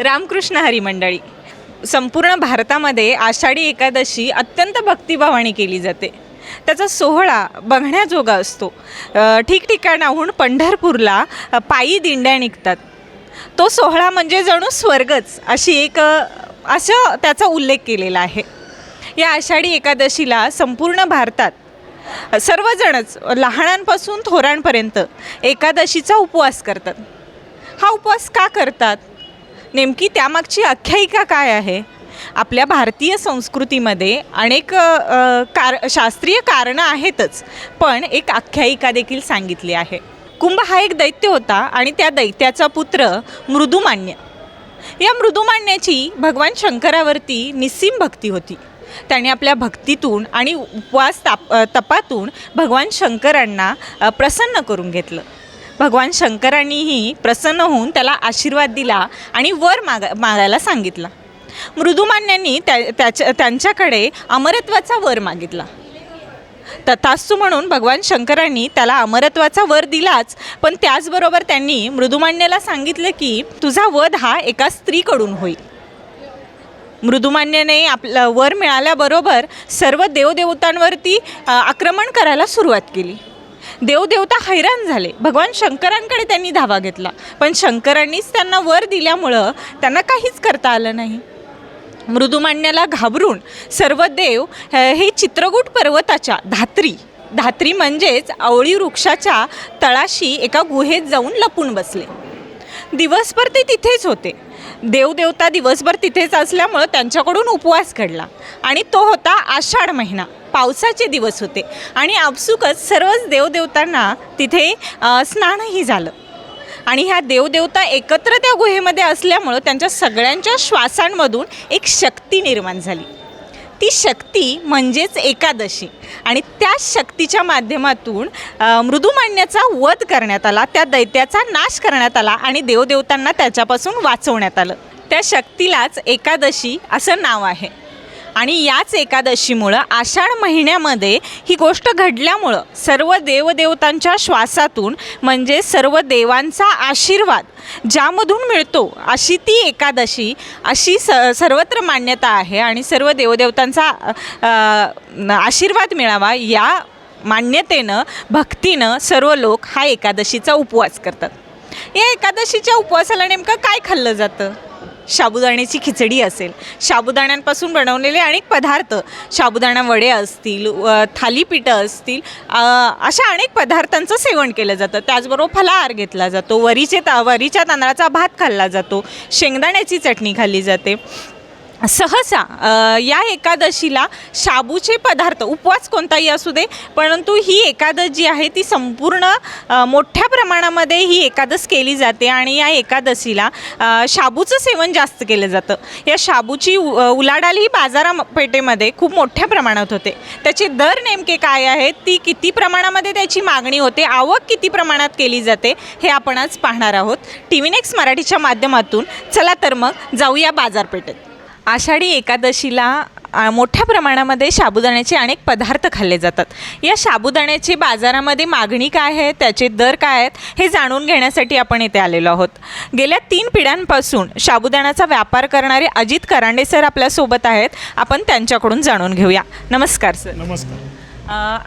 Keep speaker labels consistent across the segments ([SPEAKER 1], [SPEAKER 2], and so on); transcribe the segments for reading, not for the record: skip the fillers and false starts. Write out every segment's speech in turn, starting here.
[SPEAKER 1] रामकृष्ण हरी मंडळी, संपूर्ण भारतामध्ये आषाढी एकादशी अत्यंत भक्तिभावाने केली जाते. त्याचा सोहळा बघण्याजोगा असतो. ठिकठिकाणाहून पंढरपूरला पायी दिंड्या निघतात. तो सोहळा म्हणजे जणू स्वर्गच असं त्याचा उल्लेख केलेला आहे. या आषाढी एकादशीला संपूर्ण भारतात सर्वजणच लहानांपासून थोरांपर्यंत एकादशीचा उपवास करतात. हा उपवास का करतात? नेमकी त्यामागची आख्यायिका काय आहे? आपल्या भारतीय संस्कृतीमध्ये अनेक शास्त्रीय कारणं आहेतच, पण एक आख्यायिका देखील सांगितली आहे. कुंभ हा एक दैत्य होता आणि त्या दैत्याचा पुत्र मृदुमान्य. या मृदुमान्याची भगवान शंकरावरती निस्सीम भक्ती होती. त्याने आपल्या भक्तीतून आणि उपवास तपातून भगवान शंकरांना प्रसन्न करून घेतलं. भगवान शंकरांनीही प्रसन्न होऊन त्याला आशीर्वाद दिला आणि वर मागायला सांगितला. मृदुमान्यांनी त्यांच्याकडे अमरत्वाचा वर मागितला. तथास्तु म्हणून भगवान शंकरांनी त्याला अमरत्वाचा वर दिलाच, पण त्याचबरोबर त्यांनी मृदुमान्याला सांगितलं की तुझा वध हा एका स्त्रीकडून होईल. मृदुमान्याने आपला वर मिळाल्याबरोबर सर्व देवदेवतांवरती आक्रमण करायला सुरुवात केली. देवदेवता हैराण झाले. भगवान शंकरांकडे त्यांनी धावा घेतला, पण शंकरांनीच त्यांना वर दिल्यामुळं त्यांना काहीच करता आलं नाही. मृदुमान्याला घाबरून सर्व देव हे चित्रकूट पर्वताच्या धात्री म्हणजेच आवळी वृक्षाच्या तळाशी एका गुहेत जाऊन लपून बसले. दिवसभर ते तिथेच होते. देवदेवता दिवसभर तिथेच असल्यामुळं त्यांच्याकडून उपवास घडला आणि तो होता आषाढ महिना. पावसाचे दिवस होते आणि आपसुकच सर्वच देवदेवतांना तिथे स्नानही झालं. आणि ह्या देवदेवता एकत्र त्या गुहेमध्ये असल्यामुळं त्यांच्या सगळ्यांच्या श्वासांमधून एक शक्ती निर्माण झाली. ती शक्ती म्हणजेच एकादशी. आणि त्या शक्तीच्या माध्यमातून मृदुमान्याचा वध करण्यात आला, त्या दैत्याचा नाश करण्यात आला आणि देवदेवतांना त्याच्यापासून वाचवण्यात आलं. त्या शक्तीलाच एकादशी असं नाव आहे. आणि याच एकादशीमुळं आषाढ महिन्यामध्ये ही गोष्ट घडल्यामुळं सर्व देवदेवतांच्या श्वासातून म्हणजे सर्व देवांचा आशीर्वाद ज्यामधून मिळतो अशी ती एकादशी अशी सर्वत्र मान्यता आहे. आणि सर्व देवदेवतांचा आशीर्वाद मिळावा या मान्यतेनं भक्तीनं सर्व लोक हा एकादशीचा उपवास करतात. या एकादशीच्या उपवासाला नेमकं काय खाल्लं जातं? साबुदाण्याची खिचडी असेल, साबुदाण्यांपासून बनवलेले अनेक पदार्थ, साबुदाणा वडे असतील, थालीपीठं असतील, अशा अनेक पदार्थांचं सेवन केलं जातं. त्याचबरोबर फलाहार घेतला जातो. वरीच्या तांदळाचा भात खाल्ला जातो. शेंगदाण्याची चटणी खाल्ली जाते. सहसा या एकादशीला शाबूचे पदार्थ, उपवास कोणताही असू दे, परंतु ही एकादश जी आहे ती संपूर्ण मोठ्या प्रमाणामध्ये ही एकादश केली जाते. आणि या एकादशीला शाबूचं सेवन जास्त केलं जातं. या शाबूची उलाढाल ही बाजारपेठेमध्ये खूप मोठ्या प्रमाणात होते. त्याचे दर नेमके काय आहेत, ती किती प्रमाणामध्ये त्याची मागणी होते, आवक किती प्रमाणात केली जाते, हे आपण आज पाहणार आहोत TV नेक्स्ट मराठीच्या माध्यमातून. चला तर मग जाऊया बाजारपेठेत. आषाढी एकादशीला मोठ्या प्रमाणामध्ये साबुदाण्याचे अनेक पदार्थ खाल्ले जातात. या साबुदाण्याची बाजारामध्ये मागणी काय आहे, त्याचे दर काय आहेत, हे जाणून घेण्यासाठी आपण इथे आलेलो आहोत. गेल्या 3 पिढ्यांपासून साबुदाण्याचा व्यापार करणारे अजित करांडे सर आपल्यासोबत आहेत. आपण त्यांच्याकडून जाणून घेऊया. नमस्कार सर.
[SPEAKER 2] नमस्कार.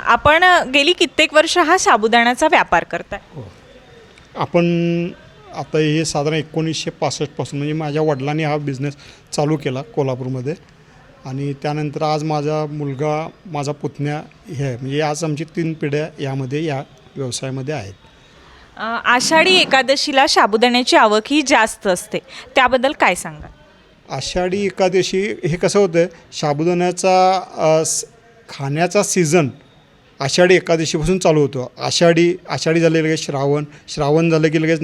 [SPEAKER 1] आपण गेली कित्येक वर्ष हा साबुदाण्याचा व्यापार करताय?
[SPEAKER 2] आपण आता हे साधारण 1965 पासून म्हणजे माझ्या वडिलांनी हा बिझनेस चालू केला कोल्हापूरमध्ये. आणि त्यानंतर आज माझा मुलगा, माझा पुतण्या हे आहे, म्हणजे आज आमची 3 पिढ्या या व्यवसायामध्ये आहेत.
[SPEAKER 1] आषाढी एकादशीला साबुदाण्याची आवक ही जास्त असते, त्याबद्दल काय सांगा?
[SPEAKER 2] आषाढी एकादशी हे कसं होतं, साबुदाण्याचा खाण्याचा सीझन आषाढी एकादशीपासून चालू होतो. आषाढी झाले लगेच श्रावण झालं की लगेच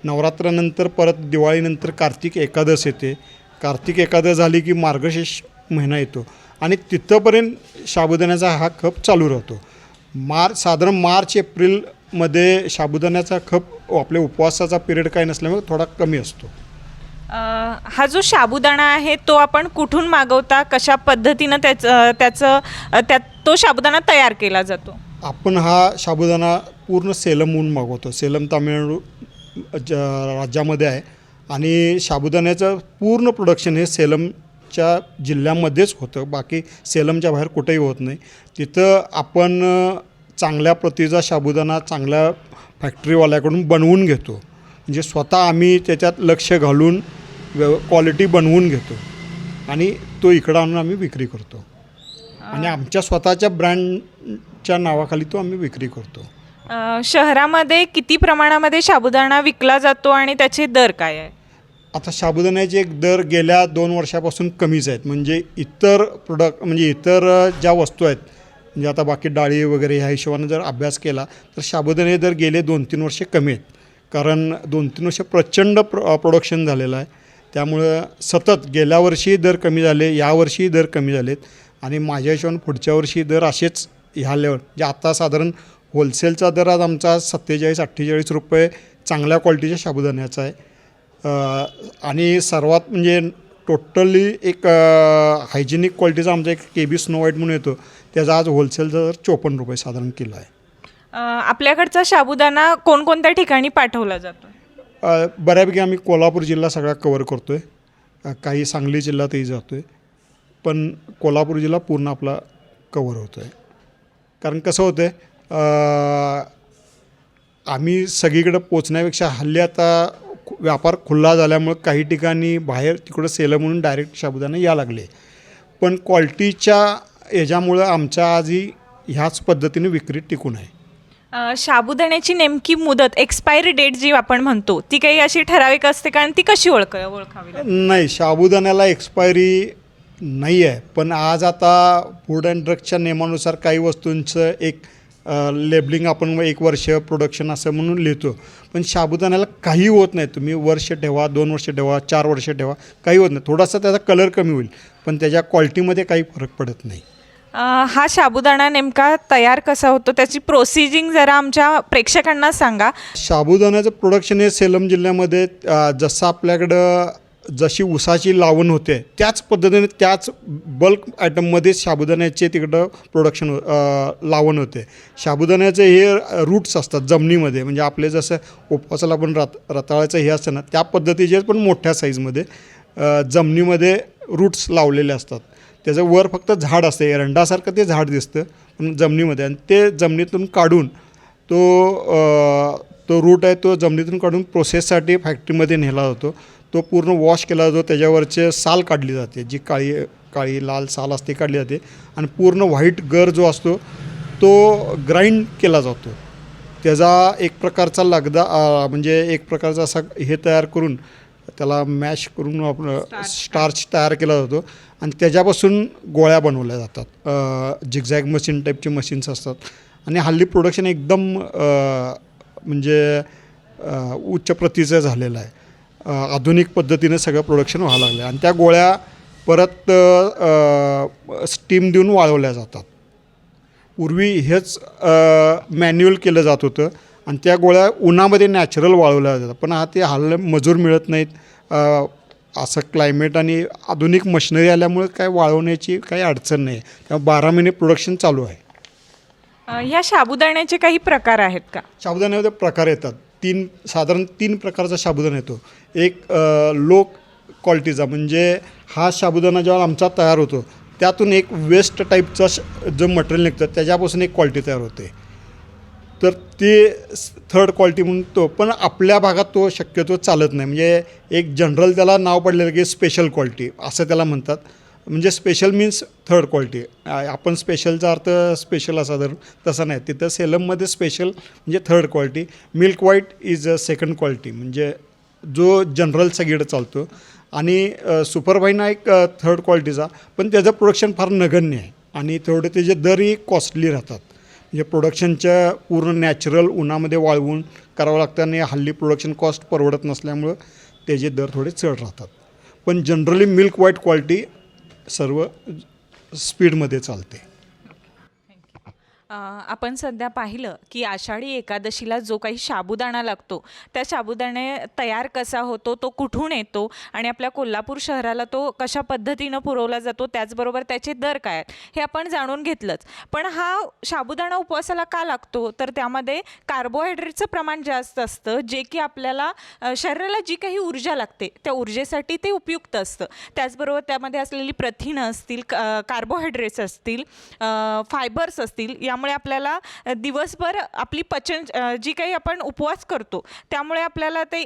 [SPEAKER 2] नवरात्रानंतर परत दिवाळीनंतर कार्तिक एकादश येते. कार्तिक एकादश झाली की मार्गशीर्ष महिना येतो आणि तिथंपर्यंत साबुदाण्याचा हा खप चालू राहतो. साधारण मार्च एप्रिलमध्ये साबुदाण्याचा खप आपल्या उपवासाचा पिरियड काय नसल्यामुळे थोडा कमी असतो.
[SPEAKER 1] हा जो साबुदाणा आहे तो आपण कुठून मागवता, कशा पद्धतीनं तो साबुदाणा तयार केला जातो?
[SPEAKER 2] आपण हा साबुदाणा पूर्ण सेलमहून मागवतो. सेलम तामिळनाडू राज्यामध्ये आहे आणि साबुदाण्याचं पूर्ण प्रोडक्शन हे सेलमच्या जिल्ह्यामध्येच होतं, बाकी सेलमच्या बाहेर कुठेही होत नाही. तिथं आपण चांगल्या प्रतीचा साबुदाणा चांगल्या फॅक्टरीवाल्याकडून बनवून घेतो, म्हणजे स्वतः आम्ही त्याच्यात लक्ष घालून क्वालिटी बनवून घेतो आणि तो इकडं आणून आम्ही विक्री करतो आणि आमच्या स्वतःच्या ब्रँडच्या नावाखाली तो आम्ही विक्री करतो.
[SPEAKER 1] शहरामध्ये किती प्रमाणामध्ये साबुदाणा विकला जातो आणि त्याचे दर काय आहे?
[SPEAKER 2] आता साबुदाण्याचे एक दर गेल्या 2 वर्षापासून कमीच आहेत. म्हणजे इतर म्हणजे इतर ज्या वस्तू आहेत, म्हणजे आता बाकी डाळी वगैरे ह्या हिशोबाने जर अभ्यास केला तर साबुदाणे दर गेले 2-3 वर्षे कमी आहेत. कारण 2-3 वर्ष प्रचंड प्रोडक्शन झालेलं आहे. त्यामुळं सतत गेल्या वर्षी दर कमी झाले, यावर्षी दर कमी झालेत आणि माझ्या हिशोबाने पुढच्या वर्षी दर असेच ह्या लेवल, म्हणजे आता साधारण होलसेलचा दर आज आमचा 47-48 रुपये चांगल्या क्वालिटीच्या साबुदाण्याचा आहे. आणि सर्वात म्हणजे टोटली एक हायजेनिक क्वालिटीचा आमचा एक KB स्नो व्हाईट म्हणून येतो, त्याचा आज होलसेलचा दर 54 रुपये साधारण किलो आहे.
[SPEAKER 1] आपल्याकडचा साबुदाणा कोणकोणत्या ठिकाणी पाठवला जातो?
[SPEAKER 2] बऱ्यापैकी आम्ही कोल्हापूर जिल्हा सगळा कवर करतो आहे, काही सांगली जिल्ह्यातही जातो आहे, पण कोल्हापूर जिल्हा पूर्ण आपला कवर होतो आहे. कारण कसं होतं आहे, आम्ही सगळीकडे पोचण्यापेक्षा हल्ली आता व्यापार खुला झाल्यामुळं काही ठिकाणी बाहेर तिकडं सेलर म्हणून डायरेक्ट साबुदाणा या लागले, पण क्वालिटीच्या ह्याच्यामुळं आमच्या आजही ह्याच पद्धतीने विक्री टिकून आहे.
[SPEAKER 1] साबुदाण्याची नेमकी मुदत, एक्सपायरी डेट जी आपण म्हणतो, ती काही अशी ठराविक असते का आणि ती कशी ओळखावी?
[SPEAKER 2] नाही, साबुदाण्याला एक्सपायरी नाही आहे, पण आज आता फूड अँड ड्रग्सच्या नियमानुसार काही वस्तूंचं एक लेबलिंग आपण 1 वर्ष प्रोडक्शन असं म्हणून लिहितो, पण साबुदाण्याला काही होत नाही. तुम्ही वर्ष ठेवा, 2 वर्ष ठेवा, 4 वर्ष ठेवा, काही होत नाही. थोडासा त्याचा कलर कमी होईल, पण त्याच्या क्वालिटीमध्ये काही फरक पडत नाही.
[SPEAKER 1] हा साबुदाणा नेमका तयार कसा होतो, त्याची प्रोसिजिंग जरा आमच्या प्रेक्षकांना सांगा.
[SPEAKER 2] साबुदाण्याचं प्रोडक्शन हे सेलम जिल्ह्यामध्ये जसं आपल्याकडं जशी ऊसाची लावण होते त्याच पद्धतीने त्याच बल्क आयटममध्ये साबुदाण्याचे तिकडं प्रोडक्शन लावण होते. साबुदाण्याचे हे रूट्स असतात जमिनीमध्ये, म्हणजे आपले जसं उपवासाला पण रताळ्याचं हे असतं ना, त्या पद्धतीचे पण मोठ्या साईजमध्ये जमिनीमध्ये रूट्स लावलेले असतात. त्याचं वर फक्त झाड असतं, एरंडासारखं ते झाड दिसतं पण जमिनीमध्ये, आणि ते जमिनीतून काढून तो रूट आहे तो जमिनीतून काढून प्रोसेससाठी फॅक्टरीमध्ये नेला जातो. तो पूर्ण वॉश केला जातो, त्याच्यावरचे साल काढली जाते, जी काळी लाल साल असते काढली जाते, आणि पूर्ण व्हाईट गर जो असतो तो ग्राइंड केला जातो. त्याचा एक प्रकारचा लगदा म्हणजे एक प्रकारचा असा हे तयार करून त्याला मॅश करून आपण स्टार्च तयार केला जातो आणि त्याच्यापासून गोळ्या बनवल्या जातात. झिगझॅग मशीन टाईपचे मशीन्स असतात आणि हल्ली प्रोडक्शन एकदम म्हणजे उच्च प्रतीचं झालेलं आहे. आधुनिक पद्धतीने सगळं प्रोडक्शन व्हायला लागलं आहे आणि त्या गोळ्या परत स्टीम देऊन वाळवल्या जातात. पूर्वी हेच मॅन्युअल केलं जात होतं आणि त्या गोळ्या उन्हामध्ये नॅचरल वाळवल्या जातात, पण ते हल्ली मजूर मिळत नाहीत. असं क्लायमेट आणि आधुनिक मशिनरी आल्यामुळे काय वाळवण्याची काही अडचण नाही, त्यामुळे 12 महिने प्रोडक्शन चालू आहे.
[SPEAKER 1] ह्या साबुदाण्याचे काही प्रकार आहेत का?
[SPEAKER 2] साबुदाण्यामध्ये प्रकार येतात. साधारण 3 प्रकारचा साबुदाणा येतो. एक लो क्वालिटीचा, म्हणजे हा साबुदाणा जेव्हा आमचा तयार होतो त्यातून एक वेस्ट टाईपचा जो मटेरियल निघतं त्याच्यापासून एक क्वालिटी तयार होते, तर ते 3rd क्वालिटी म्हणून तो, पण आपल्या भागात तो शक्यतो चालत नाही. म्हणजे एक जनरल त्याला नाव पडलेलं की स्पेशल क्वालिटी असं त्याला म्हणतात. म्हणजे स्पेशल मीन्स 3rd क्वालिटी. आपण स्पेशलचा अर्थ स्पेशल असा धरून तसं नाही. तिथं सेलममध्ये स्पेशल म्हणजे 3rd quality. Milk white is 2nd quality, म्हणजे जो जनरल सगळीकडे चालतो. आणि सुपरफाईन हा एक 3rd क्वालिटीचा, पण त्याचं प्रोडक्शन फार नगण्य आहे आणि थोडे त्याचे दरही कॉस्टली राहतात. म्हणजे प्रोडक्शनच्या पूर्ण नॅचरल उन्हामध्ये वाळवून करावं लागतं आणि हल्ली प्रोडक्शन कॉस्ट परवडत नसल्यामुळं त्याचे दर थोडे चढ राहतात. पण जनरली मिल्क व्हाईट क्वालिटी सर्व स्पीडमध्ये चालते.
[SPEAKER 1] आपण सध्या पाहिलं की आषाढी एकादशीला जो काही साबुदाणा लागतो त्या साबुदाणे तयार कसा होतो, तो कुठून येतो आणि आपल्या कोल्हापूर शहराला तो कशा पद्धतीनं पुरवला जातो, त्याचबरोबर त्याचे दर काय आहेत हे आपण जाणून घेतलंच. पण हा साबुदाणा उपवासाला का लागतो, तर त्यामध्ये कार्बोहायड्रेटचं प्रमाण जास्त असतं, जे की आपल्याला शरीराला जी काही ऊर्जा लागते त्या ऊर्जेसाठी ते उपयुक्त असतं. त्याचबरोबर त्यामध्ये असलेली प्रथिनं असतील, कार्बोहायड्रेट्स असतील, फायबर्स असतील, यामुळे आपल्याला दिवसभर आपली पचन जी काही आपण उपवास करतो त्यामुळे आपल्याला ते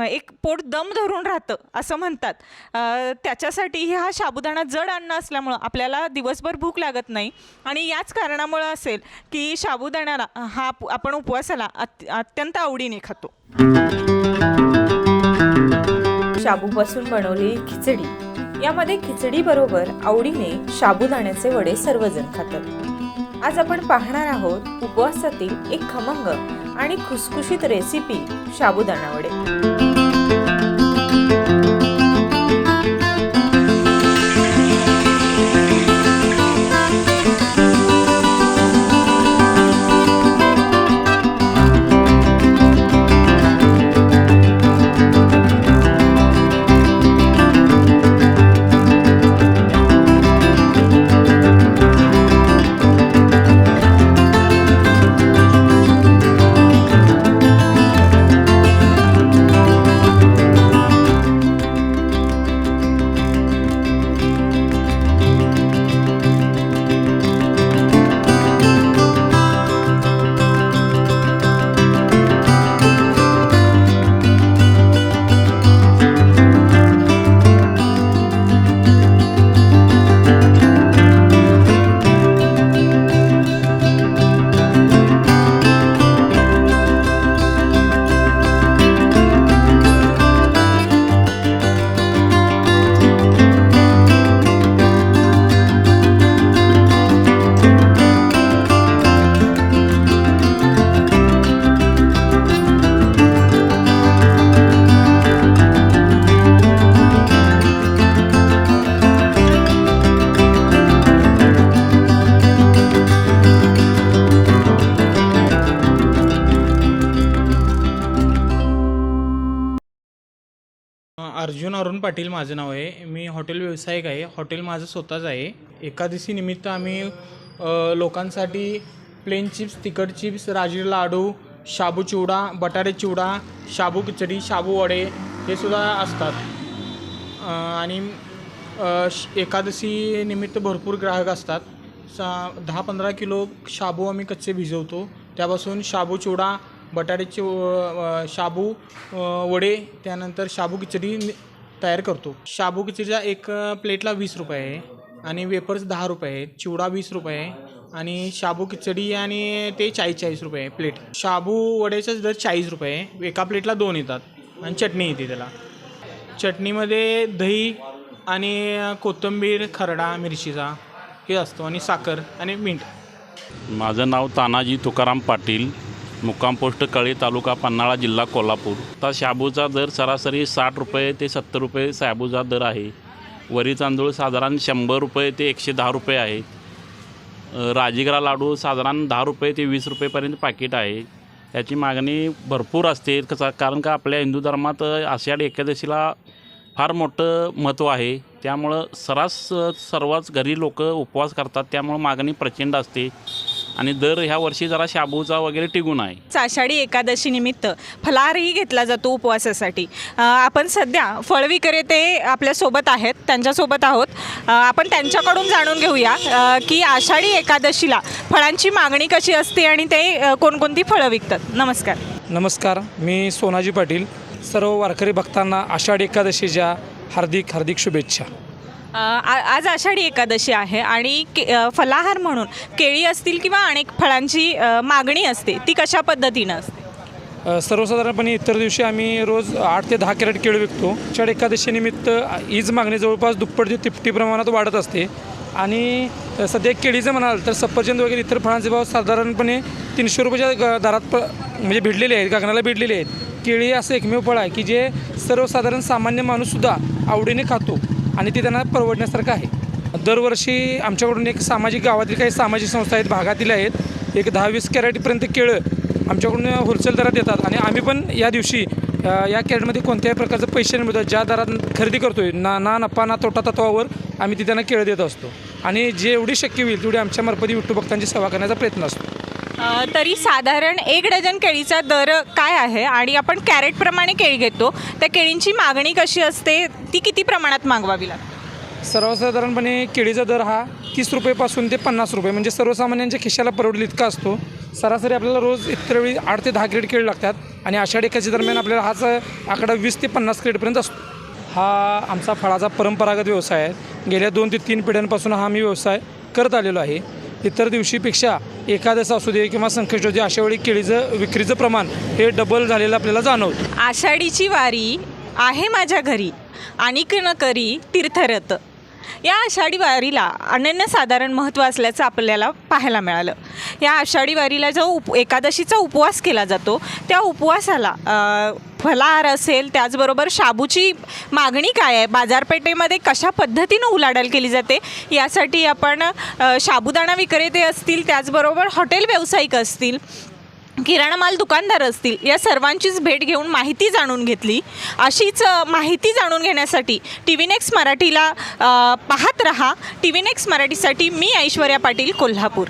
[SPEAKER 1] एक पोट दम धरून राहतं असं म्हणतात. त्याच्यासाठी हा साबुदाणा जड अन्न असल्यामुळं आपल्याला दिवसभर भूक लागत नाही आणि याच कारणामुळं असेल की साबुदाण्याला हा आपण उपवासाला अत्यंत आवडीने खातो.
[SPEAKER 3] शाबूपासून बनवलेली खिचडी, यामध्ये खिचडी बरोबर आवडीने साबुदाण्याचे वडे सर्वजण खातात. आज आपण पाहणार आहोत उपवासातील एक खमंग आणि खुसखुशीत रेसिपी, साबुदाणा वडे.
[SPEAKER 4] अर्जुन अरुण पाटील माझं नाव आहे. मी हॉटेल व्यावसायिक आहे. हॉटेल माझं स्वतःच आहे. एकादशी निमित्त आम्ही लोकांसाठी प्लेन चिप्स, तिखट चिप्स, राजगिरा लाडू, शाबू चिवडा, बटाटे चिवडा, शाबू खिचडी, शाबू वडे हे सुद्धा असतात. आणि एकादशी निमित्त भरपूर ग्राहक असतात. 10-15 किलो शाबू आम्ही कच्चे भिजवतो, त्यापासून शाबू चिवडा, बटाट्याचे शाबू वडे, त्यानंतर शाबू खिचडी तयार करतो. शाबू खिचडीचा एक प्लेटला 20 रुपये आहे आणि वेपर्स 10 रुपये आहे, चिवडा 20 रुपये आहे आणि शाबू खिचडी आणि ते 40 रुपये आहे प्लेट. शाबू वड्याचा दर 40 रुपये आहे. एका प्लेटला 2 येतात आणि चटणी येते त्याला. चटणीमध्ये दही आणि कोथिंबीर, खरडा मिरचीचा हे असतो आणि साखर आणि मीठ.
[SPEAKER 5] माझं नाव तानाजी तुकाराम पाटील, मुक्काम पोस्ट कळे, तालुका पन्हाळा, जिल्हा कोल्हापूर. आता शाबूचा दर सरासरी 60 रुपये ते 70 रुपये शाबूचा दर आहे. वरी तांदूळ साधारण 100 रुपये ते 110 रुपये आहे. राजगिरा लाडू साधारण 10 रुपये ते 20 रुपयेपर्यंत पाकिट आहे. याची मागणी भरपूर असते, कारण का आपल्या हिंदू धर्मात आषाढी एकादशीला फार मोठं महत्त्व आहे. त्यामुळं सर्वच घरी लोक उपवास करतात, त्यामुळं मागणी प्रचंड असते आणि दर ह्या वर्षी जरा शाबूचा वगैरे टिकून आहे.
[SPEAKER 1] आषाढी एकादशी निमित्त फलाहारही घेतला जातो उपवासासाठी. आपण सध्या फळ विक्रेते आपल्यासोबत आहेत, त्यांच्यासोबत आहोत. आपण त्यांच्याकडून जाणून घेऊया की आषाढी एकादशीला फळांची मागणी कशी असते आणि ते कोणकोणती फळं विकतात. नमस्कार.
[SPEAKER 6] नमस्कार, मी सोनाजी पाटील. सर्व वारकरी भक्तांना आषाढी एकादशीच्या हार्दिक हार्दिक शुभेच्छा.
[SPEAKER 1] आज आषाढी एकादशी आहे आणि फलाहार म्हणून केळी असतील किंवा अनेक फळांची मागणी असते, ती कशा पद्धतीनं असते?
[SPEAKER 6] सर्वसाधारणपणे इतर दिवशी आम्ही रोज 8 ते 10 कॅरेट केळी विकतो. आषाढी एकादशीनिमित्त हीच मागणी जवळपास दुप्पट ते तिपटी प्रमाणात वाढत असते. आणि सध्या केळीचं म्हणाल तर सफरचंद वगैरे इतर फळांचे भाव साधारणपणे 300 रुपयाच्या दरात म्हणजे भिडलेले आहेत, गगनाला भिडलेले आहेत. केळी असं एकमेव फळ आहे की जे सर्वसाधारण सामान्य माणूससुद्धा आवडीने खातो आणि ते त्यांना परवडण्यासारखं आहे. दरवर्षी आमच्याकडून एक सामाजिक गावातील काही सामाजिक संस्था आहेत, भागातील आहेत, एक 10-20 कॅरेटपर्यंत केळं आमच्याकडून होलसेल दरात देतात आणि आम्ही पण या दिवशी या कॅरेटमध्ये कोणत्याही प्रकारचं पैसे नाही मिळतात, ज्या दरात खरेदी करतो आहे ना नफा ना तोटा तत्वावर आम्ही ती त्यांना केळं देत असतो आणि जेवढी शक्य होईल तेवढी आमच्या मार्फत विठ्ठल भक्तांची सेवा करण्याचा प्रयत्न असतो.
[SPEAKER 1] तरी साधारण 1 डझन केळीचा दर काय आहे आणि आपण कॅरेटप्रमाणे केळी घेतो, त्या केळींची मागणी कशी असते, ती किती प्रमाणात मागवावी लागते?
[SPEAKER 6] सर्वसाधारणपणे केळीचा दर हा 30 रुपयेपासून ते 50 रुपये म्हणजे सर्वसामान्यांच्या खिशाला परवडेल इतका असतो. सरासरी आपल्याला रोज इतर वेळी 8 ते 10 क्रेट केळी लागतात आणि आषाढी एकादशी दरम्यान आपल्याला हाच आकडा 20 ते 50 क्रेटपर्यंत असतो. हा आमचा फळाचा परंपरागत व्यवसाय आहे. गेल्या 2 ते 3 पिढ्यांपासून हा आम्ही व्यवसाय करत आलेलो आहे. इतर दिवशीपेक्षा एकादश असू दे किंवा संकष्टी असू दे अशा वेळी केळीचं विक्रीचं प्रमाण हे डबल झालेलं आपल्याला जाणवतं.
[SPEAKER 1] आषाढीची वारी आहे माझ्या घरी आणिक न करी तीर्थरथ. या आषाढी वारीला अनन्यसाधारण महत्त्व असल्याचं आपल्याला पाहायला मिळालं. या आषाढी वारीला जो एकादशीचा उपवास केला जातो त्या उपवासाला फलाहार असेल, त्याचबरोबर शाबूची मागणी काय आहे, बाजारपेठेमध्ये कशा पद्धतीनं उलाढाल केली जाते, यासाठी आपण साबुदाणा विक्रेते असतील, त्याचबरोबर हॉटेल व्यावसायिक असतील, किराणा माल दुकानदार असतील, या सर्वांचीच भेट घेऊन माहिती जाणून घेतली. अशीच माहिती जाणून घेण्यासाठी TV नेक्स्ट मराठीला पाहत रहा. TV नेक्स्ट मराठीसाठी मी ऐश्वर्या पाटील, कोल्हापूर.